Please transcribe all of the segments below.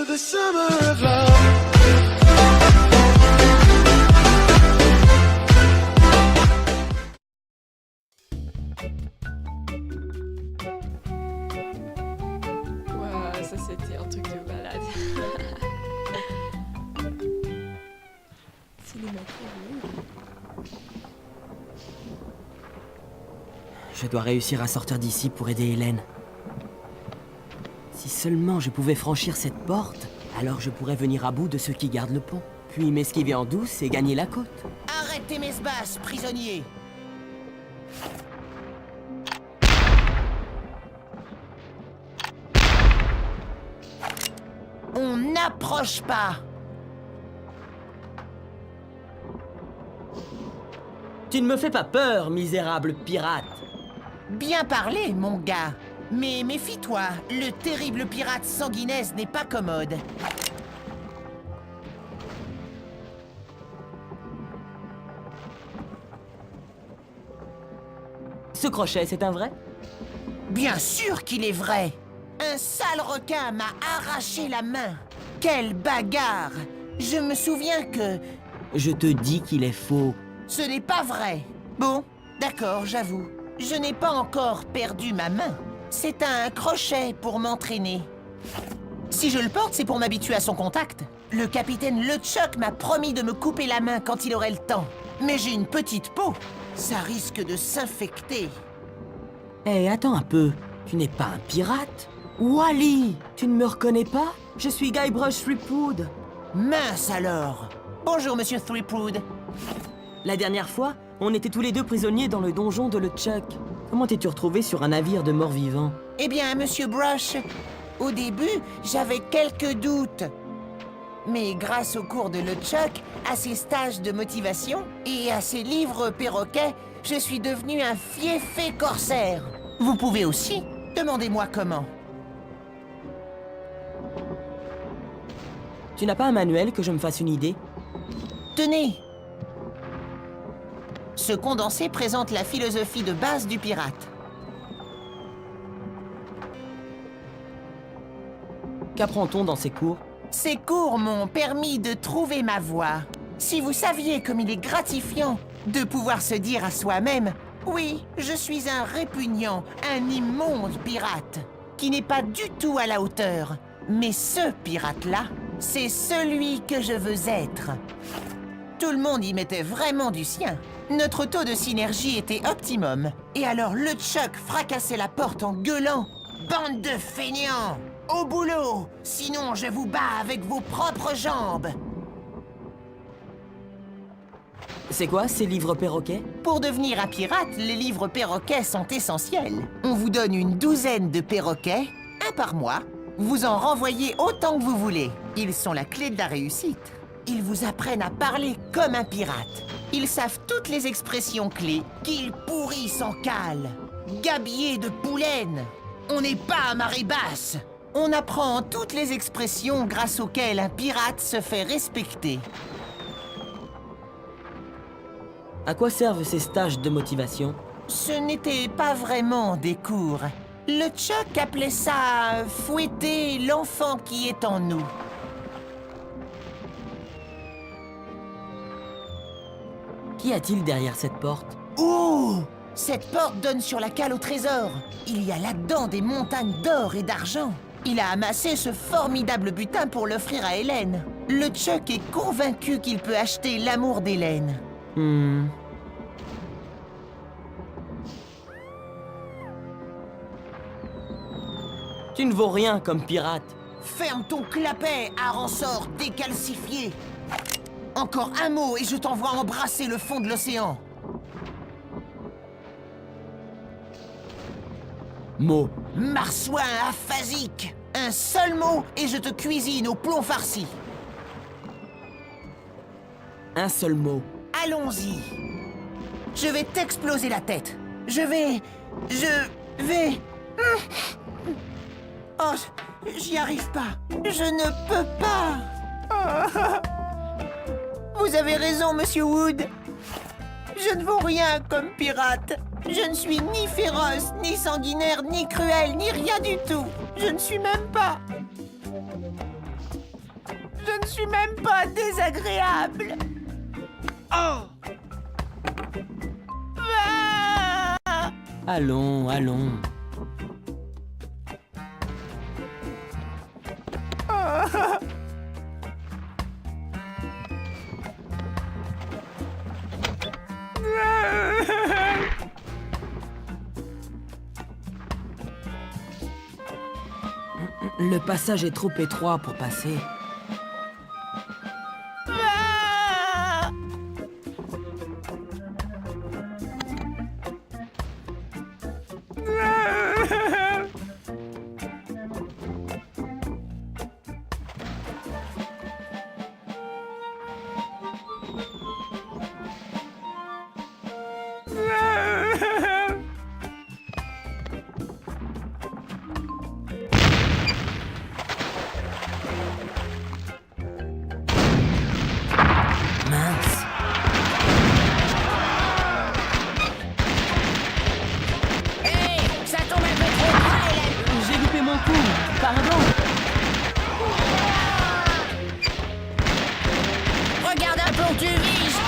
the summer of love. Ouah, ça c'était un truc de malade. Je dois réussir à sortir d'ici pour aider Hélène. Si seulement je pouvais franchir cette porte, alors je pourrais venir à bout de ceux qui gardent le pont, puis m'esquiver en douce et gagner la côte. Arrêtez mes sbasses, prisonniers! On n'approche pas! Tu ne me fais pas peur, misérable pirate. Bien parlé, mon gars. Mais méfie-toi, le terrible pirate sanguinaise n'est pas commode. Ce crochet, c'est un vrai? Bien sûr qu'il est vrai. Un sale requin m'a arraché la main. Quelle bagarre! Je me souviens que... Je te dis qu'il est faux. Ce n'est pas vrai. Bon, d'accord, j'avoue. Je n'ai pas encore perdu ma main. C'est un crochet pour m'entraîner. Si je le porte, c'est pour m'habituer à son contact. Le capitaine LeChuck m'a promis de me couper la main quand il aurait le temps. Mais j'ai une petite peau. Ça risque de s'infecter. Hé, attends un peu. Tu n'es pas un pirate? Wally, tu ne me reconnais pas? Je suis Guybrush Threepwood. Mince alors. Bonjour, monsieur Threepwood. La dernière fois, on était tous les deux prisonniers dans le donjon de LeChuck. Comment t'es-tu retrouvé sur un navire de morts-vivants? Eh bien, monsieur Brush, au début, j'avais quelques doutes. Mais grâce au cours de LeChuck, à ses stages de motivation et à ses livres perroquets, je suis devenu un fieffé corsaire. Vous pouvez aussi. Demandez-moi comment. Tu n'as pas un manuel que je me fasse une idée? Tenez. Ce condensé présente la philosophie de base du pirate. Qu'apprend-on dans ces cours? Ces cours m'ont permis de trouver ma voie. Si vous saviez comme il est gratifiant de pouvoir se dire à soi-même « Oui, je suis un répugnant, un immonde pirate, qui n'est pas du tout à la hauteur. Mais ce pirate-là, c'est celui que je veux être. » Tout le monde y mettait vraiment du sien. Notre taux de synergie était optimum. Et alors LeChuck fracassait la porte en gueulant « Bande de feignants! Au boulot! Sinon je vous bats avec vos propres jambes !» C'est quoi, ces livres perroquets? Pour devenir un pirate, les livres perroquets sont essentiels. On vous donne une douzaine de perroquets, un par mois. Vous en renvoyez autant que vous voulez. Ils sont la clé de la réussite. Ils vous apprennent à parler comme un pirate. Ils savent toutes les expressions clés qu'ils pourrissent en cale. Gabier de poulaine. On n'est pas à marée basse. On apprend toutes les expressions grâce auxquelles un pirate se fait respecter. À quoi servent ces stages de motivation? Ce n'était pas vraiment des cours. LeChuck appelait ça « fouetter l'enfant qui est en nous ». Qu'y a-t-il derrière cette porte? Oh! Cette porte donne sur la cale au trésor. Il y a là-dedans des montagnes d'or et d'argent. Il a amassé ce formidable butin pour l'offrir à Hélène. LeChuck est convaincu qu'il peut acheter l'amour d'Hélène. Tu ne vaux rien comme pirate. Ferme ton clapet, Aransor décalcifié. Encore un mot et je t'envoie embrasser le fond de l'océan. Mot. Marsouin aphasique. Un seul mot et je te cuisine au plomb farci. Un seul mot. Allons-y. Je vais t'exploser la tête. Je vais... Oh, j'y arrive pas. Je ne peux pas. Vous avez raison, Monsieur Wood. Je ne vaux rien comme pirate. Je ne suis ni féroce, ni sanguinaire, ni cruel, ni rien du tout. Je ne suis même pas... suis même pas désagréable. Oh! Ah! Allons, allons. Le passage est trop étroit pour passer. Ah! Mince. Hey, ça tombe un peu trop près, J'ai loupé mon coup. Pardon. Regarde un peu où tu vises.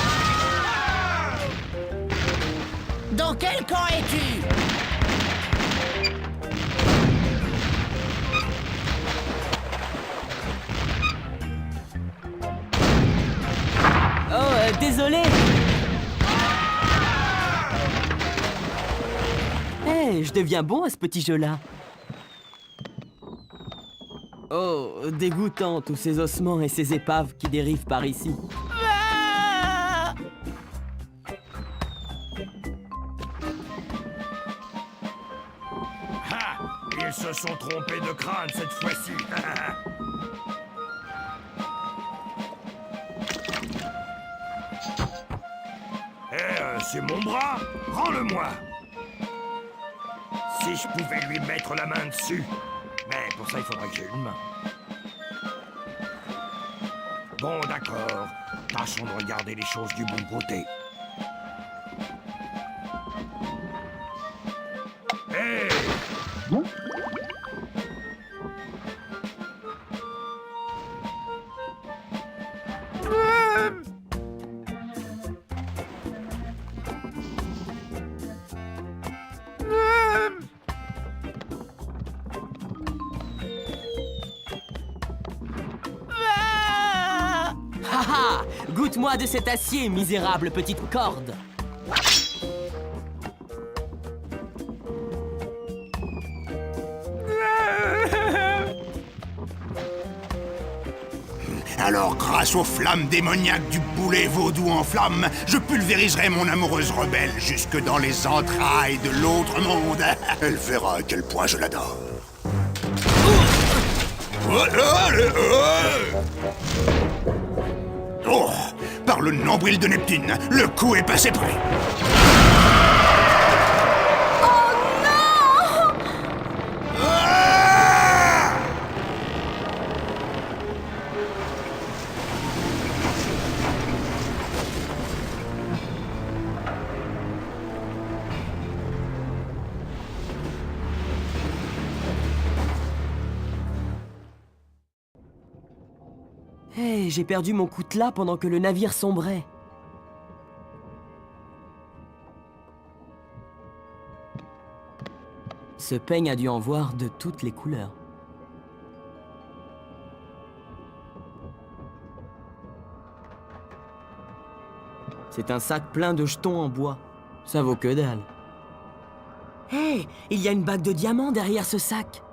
Dans quel camp es-tu? Oh, désolé. Hé, je deviens bon à ce petit jeu-là. Oh, dégoûtant tous ces ossements et ces épaves qui dérivent par ici. Ah! Ha! Ils se sont trompés de crâne cette fois-ci. C'est mon bras. Rends-le-moi. Si je pouvais lui mettre la main dessus. Mais pour ça, il faudrait que j'ai une main. Bon, d'accord. Tâchons de regarder les choses du bon côté. Hé! Haha, goûte-moi de cet acier, misérable petite corde. Alors, grâce aux flammes démoniaques du boulet vaudou en flammes, je pulvériserai mon amoureuse rebelle jusque dans les entrailles de l'autre monde. Elle verra à quel point je l'adore. Oh, par le nombril de Neptune, le coup est passé près. Hé, j'ai perdu mon coutelas pendant que le navire sombrait. Ce peigne a dû en voir de toutes les couleurs. C'est un sac plein de jetons en bois. Ça vaut que dalle. Hé, il y a une bague de diamants derrière ce sac.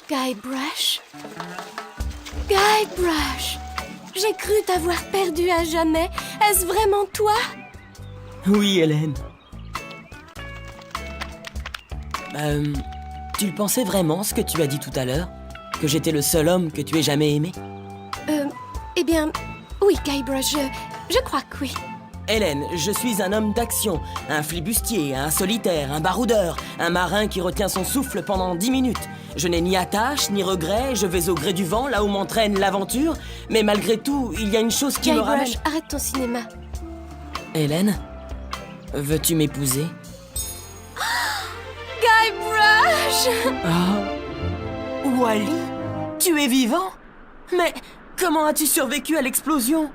Guybrush? Guybrush! J'ai cru t'avoir perdu à jamais. Est-ce vraiment toi? Oui, Hélène. Tu le pensais vraiment, ce que tu as dit tout à l'heure? Que j'étais le seul homme que tu aies jamais aimé? Eh bien, oui, Guybrush, je crois que oui. Hélène, je suis un homme d'action, un flibustier, un solitaire, un baroudeur, un marin qui retient son souffle pendant 10 minutes. Je n'ai ni attache, ni regret, je vais au gré du vent, là où m'entraîne l'aventure, mais malgré tout, il y a une chose qui me ramène... Guybrush, arrête ton cinéma. Hélène, veux-tu m'épouser? Guybrush! Wally, tu es vivant? Mais comment as-tu survécu à l'explosion?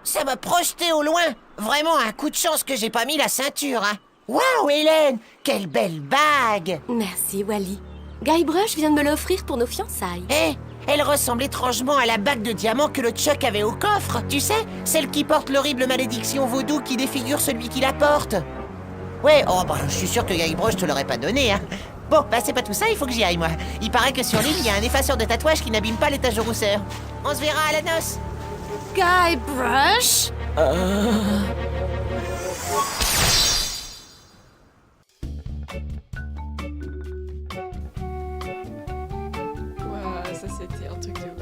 Ça m'a projeté au loin. Vraiment un coup de chance que j'ai pas mis la ceinture, hein. Waouh, Hélène, quelle belle bague. Merci, Wally. Guybrush vient de me l'offrir pour nos fiançailles. Eh, elle ressemble étrangement à la bague de diamant que le Chuck avait au coffre. Tu sais, celle qui porte l'horrible malédiction vaudou qui défigure celui qui la porte. Ouais, oh bah je suis sûr que Guybrush te l'aurait pas donné, hein. Bon, bah c'est pas tout ça, il faut que j'y aille, moi. Il paraît que sur l'île, il y a un effaceur de tatouage qui n'abîme pas les taches de rousseur. On se verra à la noce. Guybrush! Ouah, ça c'était un truc de